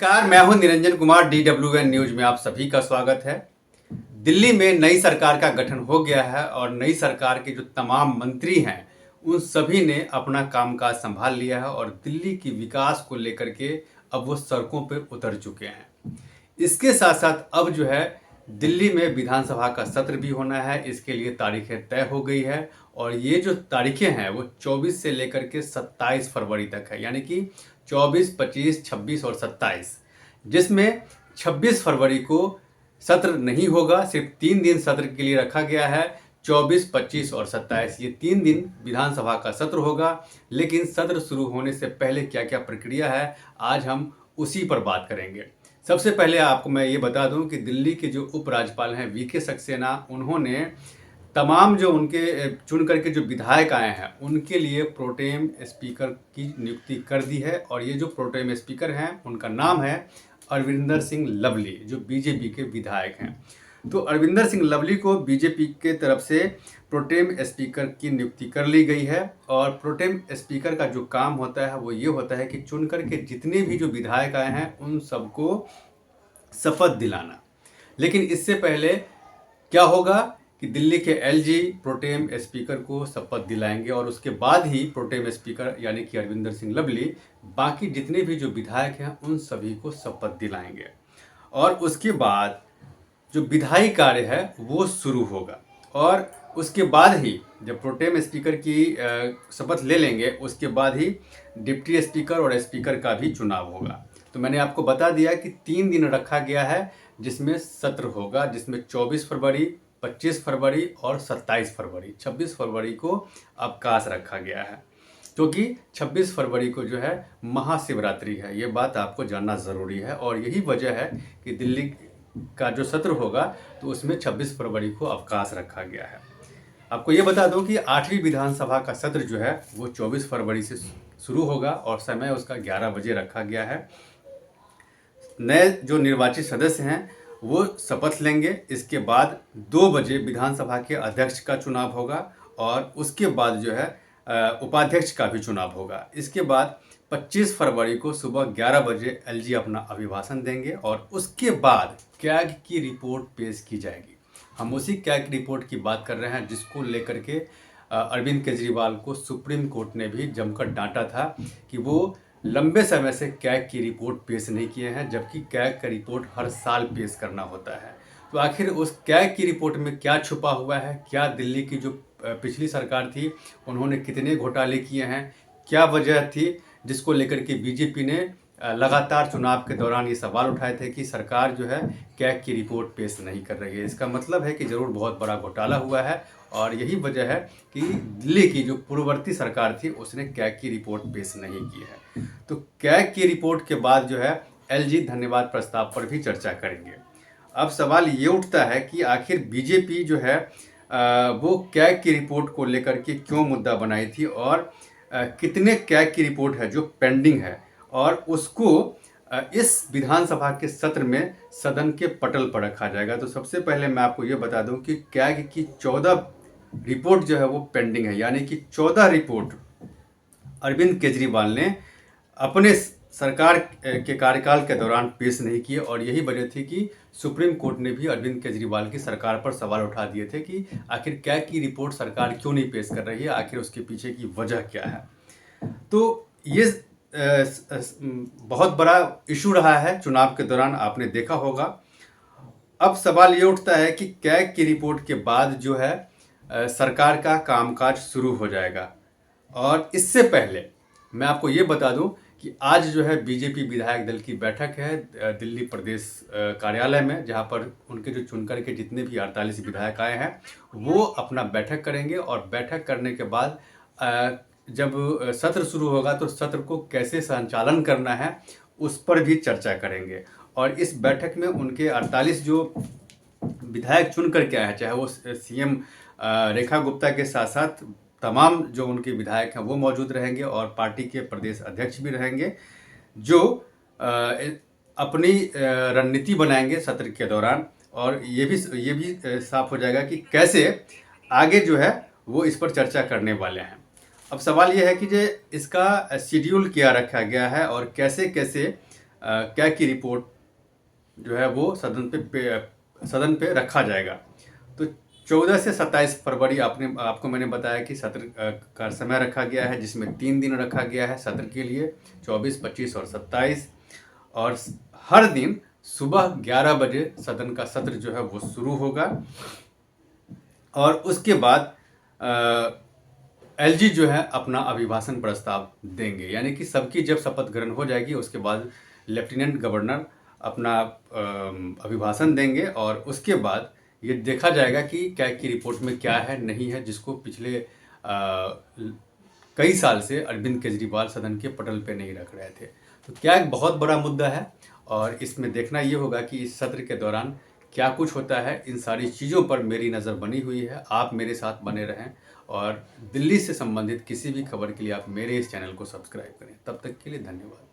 नमस्कार, मैं हूं निरंजन कुमार। DWN न्यूज में आप सभी का स्वागत है। दिल्ली में नई सरकार का गठन हो गया है और नई सरकार के जो तमाम मंत्री हैं उन सभी ने अपना कामकाज संभाल लिया है और दिल्ली की विकास को लेकर के अब वो सड़कों पर उतर चुके हैं। इसके साथ साथ अब जो है दिल्ली में विधानसभा का सत्र भी होना है। इसके लिए तारीखें तय हो गई है और ये जो तारीखें हैं वो 24 से लेकर के 27 फरवरी तक है, यानी कि 24, 25, 26 और 27, जिसमें 26 फरवरी को सत्र नहीं होगा। सिर्फ 3 दिन सत्र के लिए रखा गया है। 24, 25 और 27 ये 3 दिन विधानसभा का सत्र होगा। लेकिन सत्र शुरू होने से पहले क्या क्या प्रक्रिया है, आज हम उसी पर बात करेंगे। सबसे पहले आपको मैं ये बता दूं कि दिल्ली के जो उपराज्यपाल हैं VK सक्सेना, उन्होंने तमाम जो उनके चुन करके जो विधायक आए हैं उनके लिए प्रोटेम स्पीकर की नियुक्ति कर दी है। और ये जो प्रोटेम स्पीकर हैं उनका नाम है अरविंदर सिंह लवली, जो बीजेपी के विधायक हैं। तो अरविंदर सिंह लवली को बीजेपी के तरफ से प्रोटेम स्पीकर की नियुक्ति कर ली गई है। और प्रोटेम स्पीकर का जो काम होता है वो ये होता है कि चुन करके जितने भी जो विधायक आए हैं उन सबको शपथ दिलाना। लेकिन इससे पहले क्या होगा कि दिल्ली के LG प्रोटेम स्पीकर को शपथ दिलाएंगे और उसके बाद ही प्रोटेम स्पीकर यानी कि अरविंदर सिंह लवली बाकी जितने भी जो विधायक हैं उन सभी को शपथ दिलाएंगे। और उसके बाद जो विधायी कार्य है वो शुरू होगा। और उसके बाद ही जब प्रोटेम स्पीकर की शपथ ले लेंगे उसके बाद ही डिप्टी स्पीकर और स्पीकर का भी चुनाव होगा। तो मैंने आपको बता दिया कि 3 दिन रखा गया है जिसमें सत्र होगा, जिसमें 24 फरवरी, 25 फरवरी और 27 फरवरी। 26 फरवरी को अवकाश रखा गया है क्योंकि 26 फरवरी को जो है महाशिवरात्रि है। ये बात आपको जानना ज़रूरी है और यही वजह है कि दिल्ली का जो सत्र होगा तो उसमें 26 फरवरी को अवकाश रखा गया है। आपको ये बता दूं कि 8वीं विधानसभा का सत्र जो है वो 24 फरवरी से शुरू होगा और समय उसका 11 बजे रखा गया है। नए जो निर्वाचित सदस्य हैं वो शपथ लेंगे। इसके बाद 2 बजे विधानसभा के अध्यक्ष का चुनाव होगा और उसके बाद जो है उपाध्यक्ष का भी चुनाव होगा। इसके बाद 25 फरवरी को सुबह 11 बजे LG अपना अभिभाषण देंगे और उसके बाद कैग की रिपोर्ट पेश की जाएगी। हम उसी कैग रिपोर्ट की बात कर रहे हैं जिसको लेकर के अरविंद केजरीवाल को सुप्रीम कोर्ट ने भी जमकर डांटा था कि वो लंबे समय से कैग की रिपोर्ट पेश नहीं किए हैं, जबकि कैग का रिपोर्ट हर साल पेश करना होता है। तो आखिर उस कैग की रिपोर्ट में क्या छुपा हुआ है, क्या दिल्ली की जो पिछली सरकार थी उन्होंने कितने घोटाले किए हैं, क्या वजह थी जिसको लेकर के बीजेपी ने लगातार चुनाव के दौरान ये सवाल उठाए थे कि सरकार जो है कैग की रिपोर्ट पेश नहीं कर रही है। इसका मतलब है कि ज़रूर बहुत बड़ा घोटाला हुआ है और यही वजह है कि दिल्ली की जो पूर्ववर्ती सरकार थी उसने कैग की रिपोर्ट पेश नहीं की है। तो कैग की रिपोर्ट के बाद जो है LG धन्यवाद प्रस्ताव पर भी चर्चा करेंगे। अब सवाल ये उठता है कि आखिर बीजेपी जो है वो कैग की रिपोर्ट को लेकर के क्यों मुद्दा बनाई थी और कितने कैग की रिपोर्ट है जो पेंडिंग है और उसको इस विधानसभा के सत्र में सदन के पटल पर रखा जाएगा। तो सबसे पहले मैं आपको ये बता दूं कि कैग की 14 रिपोर्ट जो है वो पेंडिंग है, यानी कि 14 रिपोर्ट अरविंद केजरीवाल ने अपने सरकार के कार्यकाल के दौरान पेश नहीं किए और यही वजह थी कि सुप्रीम कोर्ट ने भी अरविंद केजरीवाल की सरकार पर सवाल उठा दिए थे कि आखिर कैग की रिपोर्ट सरकार क्यों नहीं पेश कर रही है, आखिर उसके पीछे की वजह क्या है। तो ये बहुत बड़ा इशू रहा है चुनाव के दौरान, आपने देखा होगा। अब सवाल ये उठता है कि कैग की रिपोर्ट के बाद जो है सरकार का कामकाज शुरू हो जाएगा। और इससे पहले मैं आपको ये बता दूं कि आज जो है बीजेपी विधायक दल की बैठक है दिल्ली प्रदेश कार्यालय में, जहां पर उनके जो चुनकर के जितने भी 48 विधायक आए हैं वो अपना बैठक करेंगे और बैठक करने के बाद जब सत्र शुरू होगा तो सत्र को कैसे संचालन करना है उस पर भी चर्चा करेंगे। और इस बैठक में उनके 48 जो विधायक चुन करके आए हैं, चाहे वो CM रेखा गुप्ता के साथ साथ तमाम जो उनके विधायक हैं वो मौजूद रहेंगे और पार्टी के प्रदेश अध्यक्ष भी रहेंगे जो अपनी रणनीति बनाएंगे सत्र के दौरान। और ये भी साफ हो जाएगा कि कैसे आगे जो है वो इस पर चर्चा करने वाले हैं। अब सवाल ये है कि जो इसका शेड्यूल क्या रखा गया है और कैसे कैसे कैग की रिपोर्ट जो है वो सदन पे रखा जाएगा। तो 14 से 27 फरवरी आपको मैंने बताया कि सत्र का समय रखा गया है, जिसमें 3 दिन रखा गया है सत्र के लिए, 24, 25 और 27। और हर दिन सुबह 11 बजे सदन का सत्र जो है वो शुरू होगा और उसके बाद एलजी जो है अपना अभिभाषण प्रस्ताव देंगे। यानी कि सबकी जब शपथ ग्रहण हो जाएगी उसके बाद लेफ्टिनेंट गवर्नर अपना अभिभाषण देंगे और उसके बाद ये देखा जाएगा कि कैग की रिपोर्ट में क्या है नहीं है, जिसको पिछले कई साल से अरविंद केजरीवाल सदन के पटल पे नहीं रख रहे थे। तो कैग बहुत बड़ा मुद्दा है और इसमें देखना ये होगा कि इस सत्र के दौरान क्या कुछ होता है। इन सारी चीज़ों पर मेरी नज़र बनी हुई है, आप मेरे साथ बने रहें और दिल्ली से संबंधित किसी भी खबर के लिए आप मेरे इस चैनल को सब्सक्राइब करें। तब तक के लिए धन्यवाद।